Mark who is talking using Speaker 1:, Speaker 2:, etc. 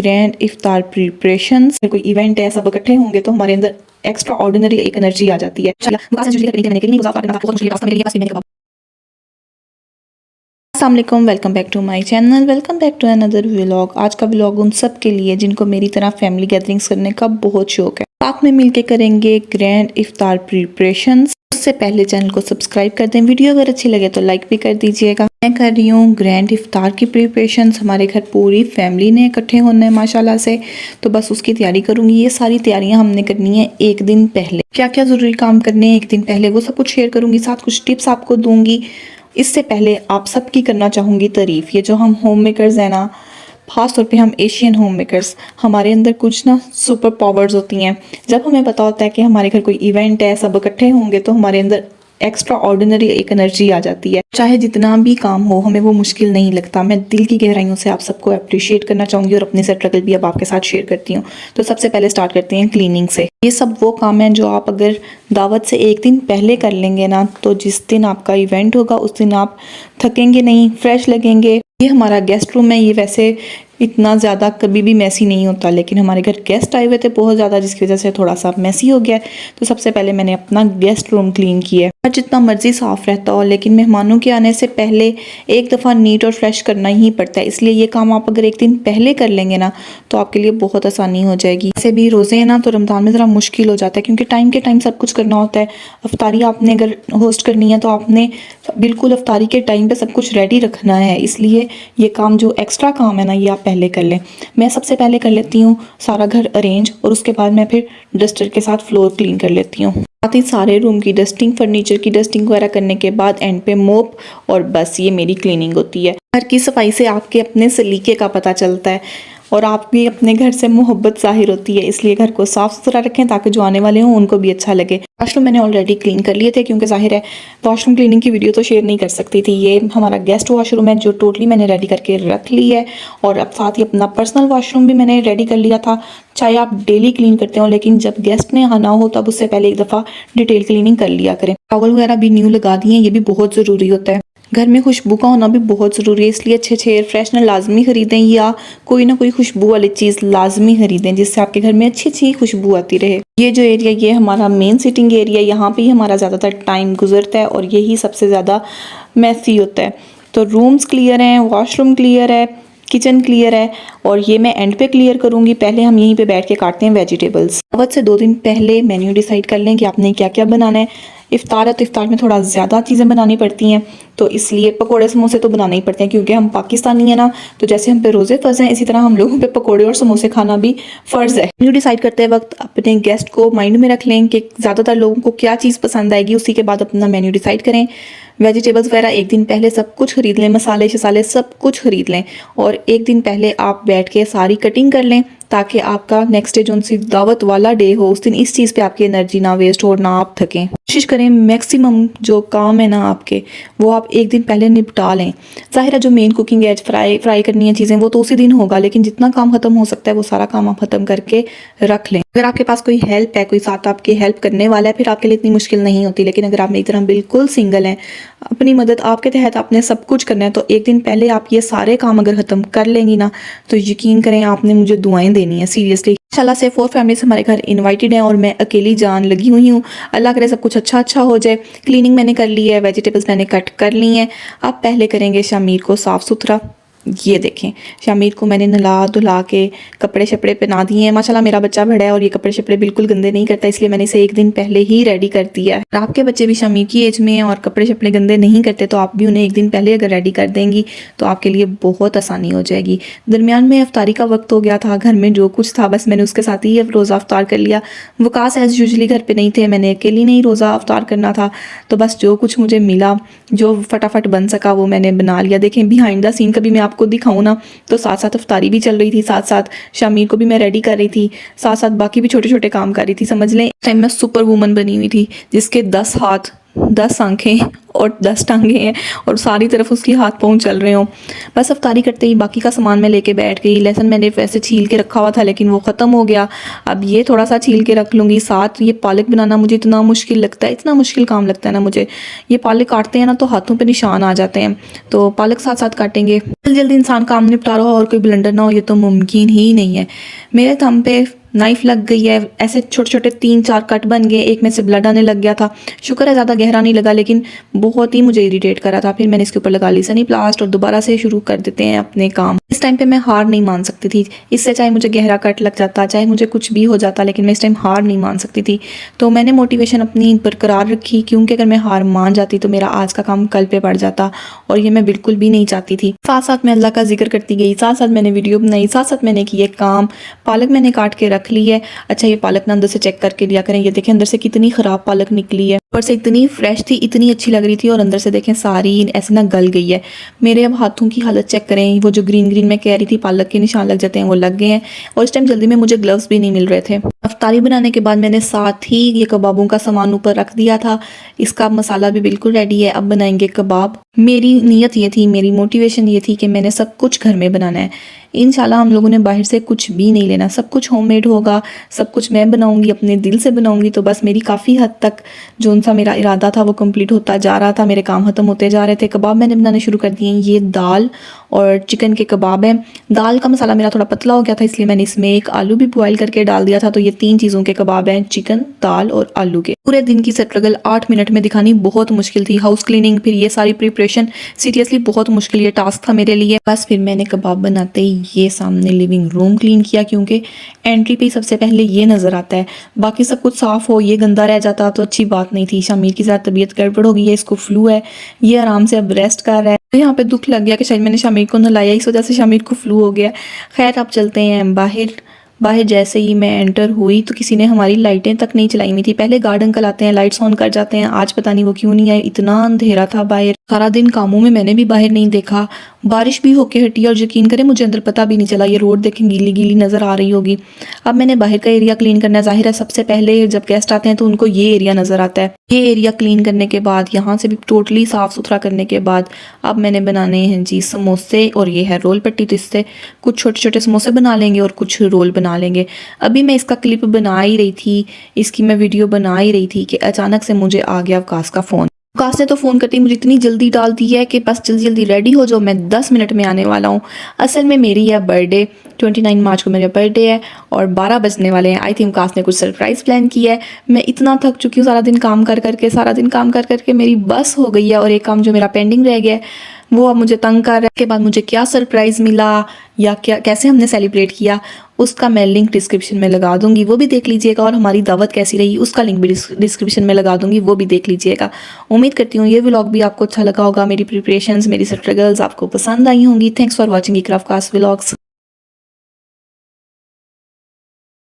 Speaker 1: Grand इफ्तार preparations. कोई event है, सब इकट्ठे होंगे तो हमारे अंदर एक्स्ट्रा ऑर्डिनरी एक एनर्जी आ जाती है। अस्सलाम वालेकुम, welcome back to my channel, welcome back to another vlog. आज का व्लॉग उन सब के लिए जिनको मेरी तरह फैमिली गैदरिंग्स करने का बहुत शौक है। साथ में मिलके करेंगे ग्रैंड इफ्तार प्रिपरेशंस। उससे पहले चैनल को सब्सक्राइब कर दें, वीडियो अगर अच्छी लगे तो लाइक भी कर दीजिएगा। मैं कर रही हूँ ग्रैंड इफ्तार की प्रिपरेशंस। हमारे घर पूरी फैमिली ने इकट्ठे होना है माशाल्लाह से, तो बस उसकी तैयारी करूँगी। ये सारी तैयारियां हमने करनी है एक दिन पहले। क्या क्या ज़रूरी काम करने हैं एक दिन पहले वो सब कुछ शेयर करूँगी, साथ कुछ टिप्स आपको दूँगी। इससे पहले आप सबकी करना चाहूँगी तारीफ़। ये जो हम होम मेकर्स हैं ना, ख़ास तौर पे हम एशियन होम मेकर्स, हमारे अंदर कुछ ना सुपर पावर्स होती हैं। जब हमें पता होता है कि हमारे घर कोई इवेंट है, सब इकट्ठे होंगे, तो हमारे अंदर एक्स्ट्रा ऑर्डिनरी एक एनर्जी आ जाती है। चाहे जितना भी काम हो, हमें वो मुश्किल नहीं लगता। मैं दिल की गहराइयों से आप सबको अप्रिशिएट करना चाहूँगी और अपनी स्ट्रगल भी अब आपके साथ शेयर करती हूँ। तो सबसे पहले स्टार्ट करते हैं क्लीनिंग से। ये सब वो काम है जो आप अगर दावत से एक दिन पहले कर लेंगे ना, तो जिस दिन आपका इवेंट होगा उस दिन आप थकेंगे नहीं, फ्रेश लगेंगे। ये हमारा गेस्ट रूम है। ये वैसे इतना ज़्यादा कभी भी मैसी नहीं होता, लेकिन हमारे घर गेस्ट आए हुए थे बहुत ज़्यादा, जिसकी वजह से थोड़ा सा मैसी हो गया है। तो सबसे पहले मैंने अपना गेस्ट रूम क्लीन किया है। जितना मर्जी साफ़ रहता हो, लेकिन मेहमानों के आने से पहले एक दफ़ा नीट और फ्रेश करना ही पड़ता है। इसलिए ये काम आप अगर एक दिन पहले कर लेंगे ना, तो आपके लिए बहुत आसानी हो जाएगी। वैसे भी रोज़े हैं ना, तो रमज़ान में ज़रा मुश्किल हो जाता है, क्योंकि टाइम के टाइम सब कुछ करना होता है। अफ्तारी आपने अगर होस्ट करनी है तो आपने बिल्कुल अफ्तारी के टाइम पे सब कुछ रेडी रखना है। इसलिए ये काम जो एक्स्ट्रा काम है ना, ये आप पहले कर लें। मैं सबसे पहले कर लेती हूँ सारा घर अरेंज, और उसके बाद मैं फिर डस्टर के साथ फ्लोर क्लीन कर लेती हूँ। साथ ही सारे रूम की डस्टिंग, फर्नीचर की डस्टिंग वगैरह करने के बाद एंड पे मोप, और बस ये मेरी क्लीनिंग होती है। घर की सफाई से आपके अपने सलीके का पता चलता है और आप भी अपने घर से मोहब्बत जाहिर होती है। इसलिए घर को साफ़ सुथरा रखें ताकि जो आने वाले हों उनको भी अच्छा लगे। वॉशरूम मैंने ऑलरेडी क्लीन कर लिए थे, क्योंकि जाहिर है वॉशरूम क्लीनिंग की वीडियो तो शेयर नहीं कर सकती थी। ये हमारा गेस्ट वॉशरूम है जो टोटली मैंने रेडी करके रख ली है, और अब साथ ही अपना पर्सनल वॉशरूम भी मैंने रेडी कर लिया था। चाहे आप डेली क्लीन करते हो, लेकिन जब गेस्ट ने आना हो तब उससे पहले एक दफ़ा डिटेल क्लीनिंग कर लिया करें। टॉवल वगैरह भी न्यू लगा दिए, ये भी बहुत ज़रूरी होता है। घर में खुशबू का होना भी बहुत ज़रूरी है, इसलिए अच्छे अच्छे एयर फ्रेशनर लाजमी ख़रीदें, या कोई ना कोई खुशबू वाली चीज़ लाजमी ख़रीदें, जिससे आपके घर में अच्छी अच्छी खुशबू आती रहे। ये जो एरिया, ये हमारा मेन सिटिंग एरिया, यहाँ पे ही हमारा ज़्यादातर टाइम गुजरता है और यही सबसे ज़्यादा मैसी होता है। तो रूम्स क्लियर हैं, वॉशरूम क्लियर है, किचन क्लियर है, और ये मैं एंड पे क्लियर करूँगी। पहले हम यहीं पे बैठ के काटते हैं वेजिटेबल्स। दावत से 2 दिन पहले मेन्यू डिसाइड कर लें कि आपने क्या क्या बनाना है। इफ्तार है तो इफ्तार में थोड़ा ज़्यादा चीज़ें बनानी पड़ती हैं, तो इसलिए पकोड़े समोसे तो बनाने ही पड़ते हैं, क्योंकि हम पाकिस्तानी हैं ना। तो जैसे हम पे रोज़े फ़र्ज़ हैं, इसी तरह हम लोगों पे पकोड़े और समोसे खाना भी फ़र्ज़ है। मेन्यू डिसाइड करते वक्त अपने गेस्ट को माइंड में रख लें कि ज़्यादातर लोगों को क्या चीज़ पसंद आएगी, उसी के बाद अपना मेन्यू डिसाइड करें। वेजिटेबल्स वगैरह एक दिन पहले सब कुछ ख़रीद लें, मसाले शसाले सब कुछ ख़रीद लें, और एक दिन पहले आप बैठ के सारी कटिंग कर लें, ताकि आपका नेक्स्ट डे जो सी दावत वाला डे हो, उस दिन इस चीज़ पे आपकी एनर्जी ना वेस्ट हो और ना आप थकें। कोशिश करें मैक्सिमम जो काम है ना आपके, वो आप एक दिन पहले निपटा लें। ज़ाहिर है जो मेन कुकिंग है, फ्राई करनी है चीज़ें, वो तो उसी दिन होगा, लेकिन जितना काम ख़त्म हो सकता है वो सारा काम आप ख़त्म करके रख लें। अगर आपके पास कोई हेल्प है, कोई साथ आपकी हेल्प करने वाला है, फिर आपके लिए इतनी मुश्किल नहीं होती। लेकिन अगर आप मेरी तरह बिल्कुल सिंगल हैं, अपनी मदद आपके तहत आपने सब कुछ करना है, तो एक दिन पहले आप ये सारे काम अगर ख़त्म कर लेंगी ना, तो यकीन करें आपने मुझे दुआएं देनी है सीरियसली। इंशाल्लाह से 4 फैमिलीज हमारे घर इनवाइटेड हैं, और मैं अकेली जान लगी हुई हूँ। अल्लाह करे सब कुछ अच्छा हो जाए। क्लीनिंग मैंने कर ली है, वेजिटेबल्स मैंने कट कर ली हैं। अब पहले करेंगे शामीर को साफ़ सुथरा। ये देखें, शामीर को मैंने नला धुला के कपड़े शपड़े पहना दिए हैं। माशाल्लाह मेरा बच्चा बड़ा है और ये कपड़े शपड़े बिल्कुल गंदे नहीं करता, इसलिए मैंने इसे एक दिन पहले ही रेडी कर दिया है। आपके बच्चे भी शामीर की एज में हैं और कपड़े शपड़े गंदे नहीं करते, तो आप भी उन्हें एक दिन पहले अगर रेडी कर देंगी तो आपके लिए बहुत आसानी हो जाएगी। दरमियान में अफ्तारी का वक्त हो गया था, घर में जो कुछ था बस मैंने उसके साथ ही रोज़ा अफ्तार कर लिया। वकास एज यूजली घर पर नहीं थे, मैंने अकेली नहीं रोज़ा अफ्तार करना था, तो बस जो कुछ मुझे मिला, जो फटाफट बन सका, वो मैंने बना लिया। देखें बिहाइंड द सीन कभी मैं आपको दिखाऊं ना, तो साथ साथ अफ्तारी भी चल रही थी, साथ साथ शामीर को भी मैं रेडी कर रही थी, साथ साथ बाकी भी छोटे छोटे काम कर रही थी। समझ लें टाइम में सुपर वूमन बनी हुई थी, जिसके 10 हाथ, 10 आंखें और 10 टांगे हैं और सारी तरफ उसकी हाथ पाँव चल रहे हों। बस अफ्तारी करते ही बाकी का सामान मैं लेके बैठ गई। लहसुन मैंने वैसे छील के रखा हुआ था लेकिन वो ख़त्म हो गया। अब ये थोड़ा सा छील के रख लूँगी। साथ ये पालक बनाना मुझे इतना मुश्किल लगता है, इतना मुश्किल काम लगता है ना मुझे। ये पालक काटते हैं ना तो हाथों पे निशान आ जाते हैं, तो पालक साथ साथ काटेंगे। जल्दी जल्दी इंसान काम निपटा रहा हो और कोई ब्लेंडर ना हो, ये तो मुमकिन ही नहीं है। मेरे थंब पे नाइफ लग गई है, ऐसे छोटे छोटे 3-4 कट बन गए, एक में से ब्लड आने लग गया था। शुक्र है ज़्यादा गहरा नहीं लगा लेकिन बहुत ही मुझे इरिटेट करा था। फिर मैंने इसके ऊपर लगा ली सनी प्लास्ट और दोबारा से शुरू कर देते हैं अपने काम। इस टाइम पे मैं हार नहीं मान सकती थी, इससे चाहे मुझे गहरा कट लग जाता, चाहे मुझे कुछ भी हो जाता, लेकिन मैं इस टाइम हार नहीं मान सकती थी। तो मैंने मोटिवेशन अपनी बरकरार रखी, क्योंकि अगर मैं हार मान जाती तो मेरा आज का काम कल पे पड़ जाता और ये मैं बिल्कुल भी नहीं चाहती थी। साथ साथ मैं अल्लाह का जिक्र करती गई, साथ साथ मैंने वीडियो बनाई, साथ साथ मैंने किए काम। पालक मैंने काट के रख ली है। अच्छा, ये पालक ना अंदर से चेक करके लिया करें। ये देखें अंदर से कितनी ख़राब पालक निकली है, ऊपर से इतनी फ्रेश थी, इतनी अच्छी लग रही थी, और अंदर से देखें सारी ऐसे ना गल गई है। मेरे अब हाथों की हालत चेक करें, वो जो ग्रीन ग्रीन मैं कह रही थी पालक के निशान लग जाते हैं, वो लग गए हैं। और इस टाइम जल्दी में मुझे ग्लव्स भी नहीं मिल रहे थे। अफ्तारी बनाने के बाद मैंने साथ ही ये कबाबों का सामान ऊपर रख दिया था। इसका मसाला भी बिल्कुल रेडी है, अब बनाएंगे कबाब। मेरी नीयत ये थी, मेरी मोटिवेशन ये थी कि मैंने सब कुछ घर में बनाना है। इंशाल्लाह हम लोगों ने बाहर से कुछ भी नहीं लेना, सब कुछ होममेड होगा, सब कुछ मैं बनाऊंगी, अपने दिल से बनाऊंगी। तो बस मेरी काफ़ी हद तक जो सा मेरा इरादा था वो कंप्लीट होता जा रहा था, मेरे काम ख़त्म होते जा रहे थे। कबाब मैंने बनाने शुरू कर दिए। ये दाल और चिकन के कबाब हैं। दाल का मसाला मेरा थोड़ा पतला हो गया था, इसलिए मैंने इसमें एक आलू भी बॉयल करके डाल दिया था। तो ये 3 चीज़ों के कबाब हैं, चिकन, दाल और आलू के। पूरे दिन की स्ट्रगल 8 मिनट में दिखानी बहुत मुश्किल थी। हाउस क्लीनिंग, फिर ये सारी प्रिपरेशन, सीरियसली बहुत मुश्किल ये टास्क था मेरे लिए। बस फिर मैंने कबाब बनाते ही ये सामने लिविंग रूम क्लीन किया, क्योंकि एंट्री पे सबसे पहले ये नज़र आता है। बाकी सब कुछ साफ़ हो, ये गंदा रह जाता तो अच्छी बात नहीं थी। शामिर की साथ तबीयत गड़बड़ हो गई है, इसको फ्लू है, ये आराम से अब रेस्ट कर रहा है। तो यहाँ पे दुख लग गया कि शायद मैंने शामिर को नहलाया, इस वजह से शामिर को फ्लू हो गया। खैर अब चलते हैं बाहर। बाहर जैसे ही मैं एंटर हुई तो किसी ने हमारी लाइटें तक नहीं चलाई हुई थी। पहले गार्ड अंकल आते हैं, लाइट्स ऑन कर जाते हैं। आज पता नहीं वो क्यों नहीं आए, इतना अंधेरा था बाहर। सारा दिन कामों में मैंने भी बाहर नहीं देखा। बारिश भी होके हटी और यकीन करें मुझे अंदर पता भी नहीं चला। ये रोड देखें गीली गीली नज़र आ रही होगी। अब मैंने बाहर का एरिया क्लीन करना है। जाहिर है सबसे पहले जब गेस्ट आते हैं तो उनको ये एरिया नज़र आता है। ये एरिया क्लीन करने के बाद, यहाँ से भी टोटली साफ़ सुथरा करने के बाद, अब मैंने बनाने हैं जी समोसे। और ये है रोल पट्टी, तो इससे कुछ छोटे छोटे समोसे बना लेंगे और कुछ रोल बना लेंगे। अभी मैं इसका क्लिप बना ही रही थी, इसकी मैं वीडियो बना ही रही थी कि अचानक से मुझे आ गया अवकाश का फ़ोन। अवकाश ने तो फ़ोन करती मुझे इतनी जल्दी डाल दी है कि बस जल्दी जल्दी रेडी हो जाओ, मैं 10 मिनट में आने वाला हूँ। असल में मेरी है बर्थडे, 29 मार्च को मेरा बर्थडे है और 12 बजने वाले हैं। आई थिंक अवकाश ने कुछ सरप्राइज़ प्लान किया है। मैं इतना थक चुकी हूँ सारा दिन काम कर करके, सारा दिन काम कर करके मेरी बस हो गई है। और एक काम जो मेरा पेंडिंग रह गया है वो अब मुझे तंग कर रहा है। के बाद मुझे क्या सरप्राइज़ मिला या क्या कैसे हमने सेलिब्रेट किया, उसका मैं लिंक डिस्क्रिप्शन में लगा दूंगी, वो भी देख लीजिएगा। और हमारी दावत कैसी रही उसका लिंक भी डिस्क्रिप्शन में लगा दूंगी, वो भी देख लीजिएगा। उम्मीद करती हूँ ये व्लॉग भी आपको अच्छा लगा होगा। मेरी प्रिपरेशंस, मेरी स्ट्रगल्स आपको पसंद आई होंगी। थैंक्स फॉर वॉचिंग इकरा अवकाश व्लॉग्स।